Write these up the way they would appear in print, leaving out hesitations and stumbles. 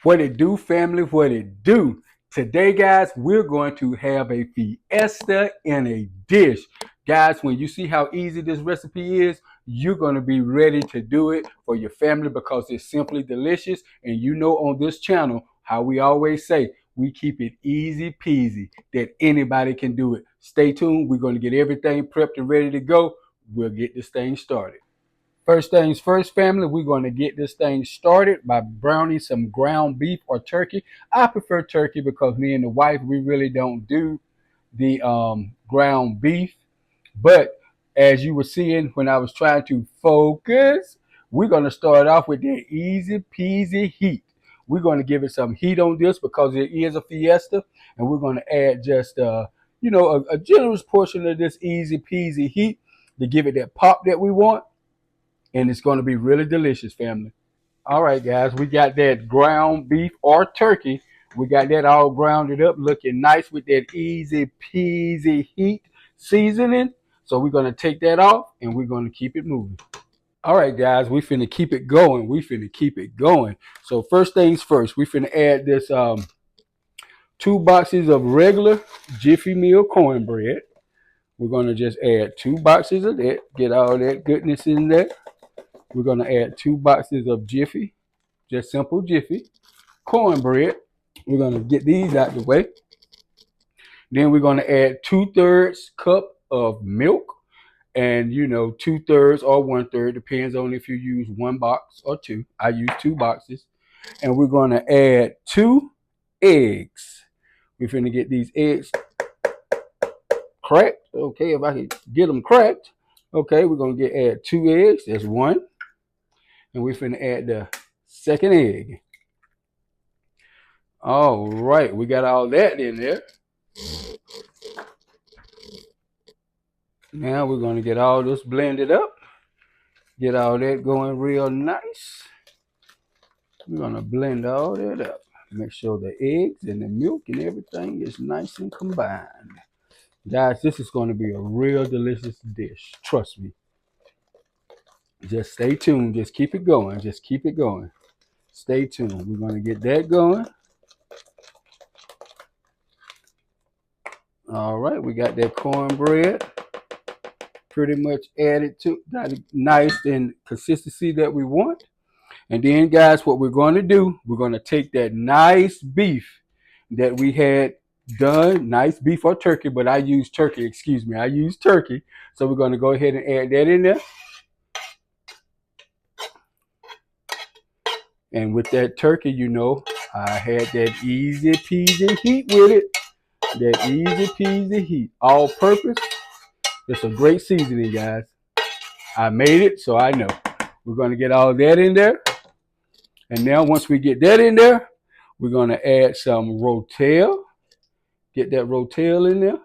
What it do, family? What it do? Today, guys, we're going to have a fiesta in a dish. Guys, when you see how easy this recipe is, you're going to be ready to do it for your family because it's simply delicious. And you know, on this channel, how we always say, we keep it easy peasy that anybody can do it. Stay tuned. We're going to get everything prepped and ready to go. We'll get this thing started. First things first, family, we're going to get this thing started by browning some ground beef or turkey. I prefer turkey because me and the wife, we really don't do the ground beef. But as you were seeing when I was trying to focus, we're going to start off with the easy peasy heat. We're going to give it some heat on this because it is a fiesta, and we're going to add just a generous portion of this easy peasy heat to give it that pop that we want, and it's going to be really delicious, family. All right, guys, we got that ground beef or turkey. We got that all grounded up, looking nice with that easy peasy heat seasoning. So we're going to take that off and we're going to keep it moving. All right, guys, we finna keep it going. We finna keep it going. So first things first, we finna add this 2 boxes of regular Jiffy Meal cornbread. We're going to just add 2 boxes of that, get all that goodness in there. We're going to add 2 boxes of Jiffy, just simple Jiffy, cornbread. We're going to get these out the way. Then we're going to add 2/3 cup of milk, and 2/3 or 1/3, depends on if you use 1 box or two. I use 2 boxes. And we're going to add 2 eggs. We're going to get these eggs cracked. Okay, if I can get them cracked. Okay, we're going to add 2 eggs. That's one. And we're finna add the second egg. All right, we got all that in there. Now we're gonna get all this blended up. Get all that going real nice. We're gonna blend all that up. Make sure the eggs and the milk and everything is nice and combined. Guys, this is gonna be a real delicious dish. Trust me. Just stay tuned. Just keep it going. Just keep it going. Stay tuned. We're gonna get that going. All right, we got that cornbread pretty much added to, got it nice and consistency that we want. And then, guys, what we're going to do, we're going to take that nice beef that we had done, nice beef or turkey, but I use turkey, excuse me, I use turkey. So we're going to go ahead and add that in there. And with that turkey, I had that easy peasy heat with it. That easy peasy heat, all purpose. It's a great seasoning, guys. I made it, so I know. We're going to get all that in there. And now once we get that in there, we're going to add some rotel. Get that rotel in there.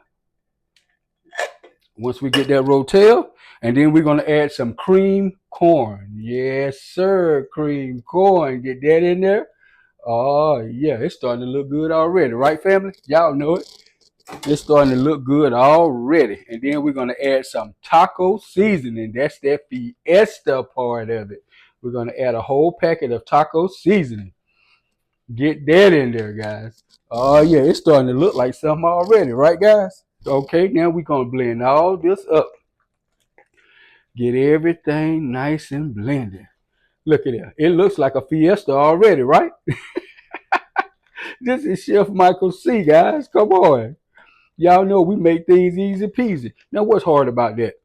Once we get that rotel, and then we're going to add some cream corn. Yes, sir, cream corn. Get that in there. Oh, yeah, it's starting to look good already, right, family? Y'all know it. It's starting to look good already. And then we're going to add some taco seasoning. That's that fiesta part of it. We're going to add a whole packet of taco seasoning. Get that in there, guys. Oh, yeah, it's starting to look like something already, right, guys? Okay, now we're going to blend all this up. Get everything nice and blended. Look at it. It looks like a fiesta already, right? This is Chef Michael C, guys. Come on. Y'all know we make things easy peasy. Now, what's hard about that?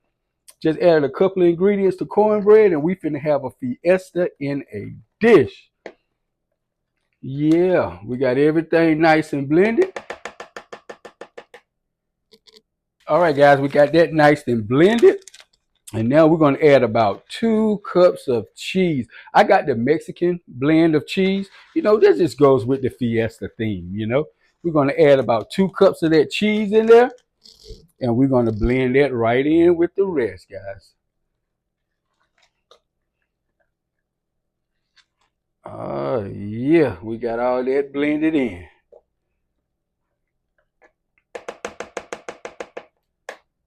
Just add a couple of ingredients to cornbread, and we finna have a fiesta in a dish. Yeah, we got everything nice and blended. All right, guys, we got that nice and blended. And now we're going to add about 2 cups of cheese. I got the Mexican blend of cheese. This just goes with the fiesta theme. We're going to add about 2 cups of that cheese in there. And we're going to blend that right in with the rest, guys. Oh, yeah, we got all that blended in.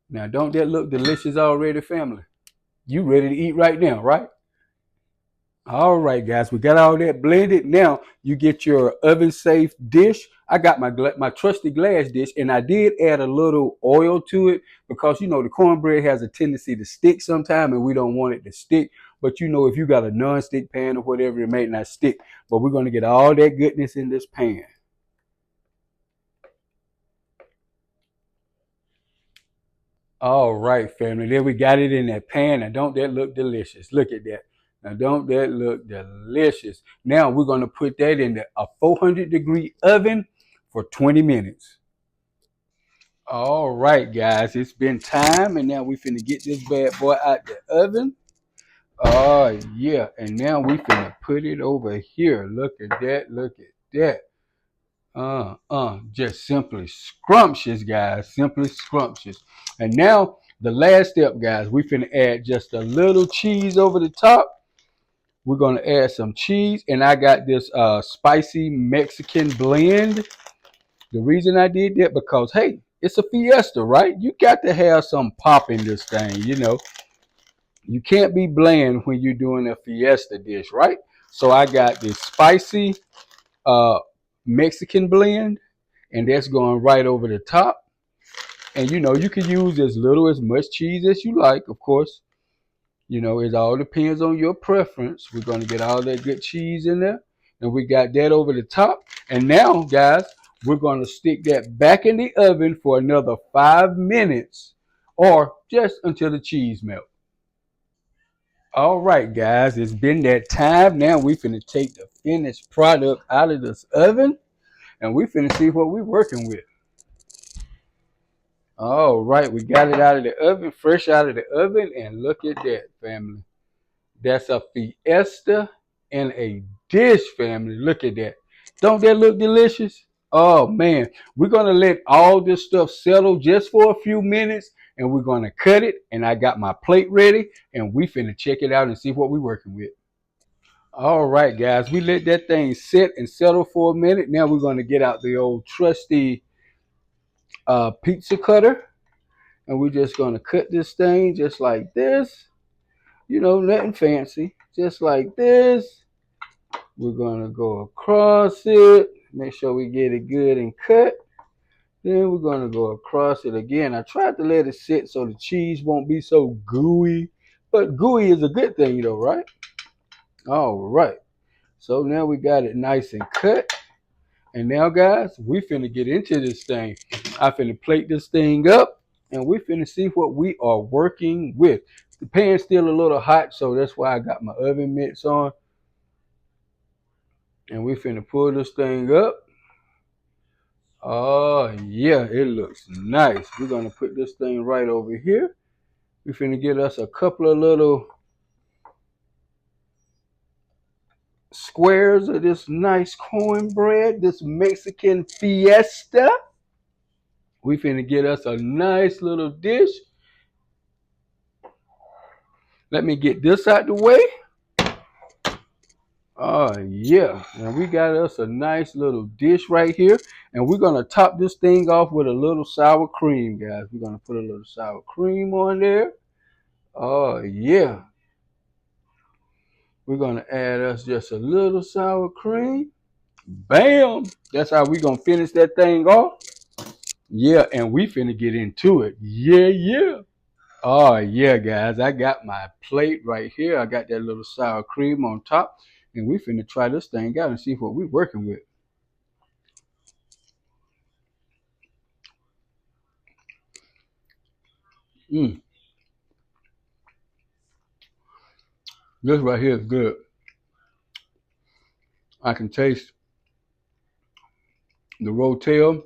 Now, don't that look delicious already, family? You ready to eat right now, right? All right, guys, we got all that blended. Now you get your oven safe dish. I got my trusty glass dish, and I did add a little oil to it because you know the cornbread has a tendency to stick sometime, and we don't want it to stick. But you know, if you got a non-stick pan or whatever, it may not stick. But we're gonna get all that goodness in this pan. All right, family. There we got it in that pan. Now, don't that look delicious? Look at that. Now, don't that look delicious? Now, we're going to put that in a 400-degree oven for 20 minutes. All right, guys. It's been time, and now we finna get this bad boy out the oven. Oh, yeah. And now we finna put it over here. Look at that. Look at that. Just simply scrumptious, guys. Simply scrumptious. And now the last step, guys, we finna add just a little cheese over the top. We're gonna add some cheese, and I got this spicy Mexican blend. The reason I did that because hey, it's a fiesta, right? You got to have some pop in this thing. You know, you can't be bland when you're doing a fiesta dish, right? So I got this spicy uh Mexican blend, and that's going right over the top. And you know, you can use as little as much cheese as you like, of course. You know, it all depends on your preference. We're going to get all that good cheese in there. And we got that over the top. And now, guys, we're going to stick that back in the oven for another 5 minutes or just until the cheese melts. All right, guys, it's been that time. Now we finna take the finished product out of this oven and we finna see what we're working with. All right, we got it out of the oven, fresh out of the oven, and look at that, family. That's a fiesta in a dish, family. Look at that. Don't that look delicious? Oh man, we're gonna let all this stuff settle just for a few minutes, and we're gonna cut it. And I got my plate ready, and we finna check it out and see what we're working with. All right, guys, we let that thing sit and settle for a minute. Now we're gonna get out the old trusty pizza cutter, and we're just gonna cut this thing just like this. You know, nothing fancy, just like this. We're gonna go across it, make sure we get it good and cut. Then we're gonna go across it again. I tried to let it sit so the cheese won't be so gooey, but gooey is a good thing though, right? All right. So now we got it nice and cut. And now guys, we finna get into this thing. I finna plate this thing up and we finna see what we are working with. The pan's still a little hot, so that's why I got my oven mitts on. And we finna pull this thing up. Oh yeah, it looks nice. We're gonna put this thing right over here. We finna get us a couple of little squares of this nice cornbread, this Mexican fiesta. We finna get us a nice little dish. Let me get this out the way. Oh yeah, and we got us a nice little dish right here. And we're gonna top this thing off with a little sour cream, guys. We're gonna put a little sour cream on there. Oh yeah. We're gonna add us just a little sour cream. Bam! That's how we gonna finish that thing off. Yeah, and we finna get into it. Yeah, yeah. Oh yeah, guys. I got my plate right here. I got that little sour cream on top. And we finna try this thing out and see what we're working with. Mm, this right here is good. I can taste the rotel.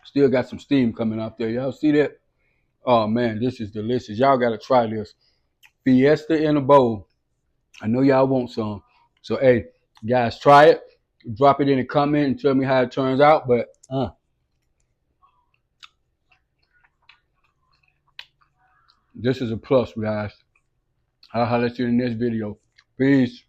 Still got some steam coming out there. Y'all see that? Oh man, this is delicious. Y'all gotta try this. Fiesta in a bowl. I know y'all want some. So hey, guys, try it. Drop it in the comment and tell me how it turns out. But this is a plus, guys. I'll holler at you in the next video. Peace.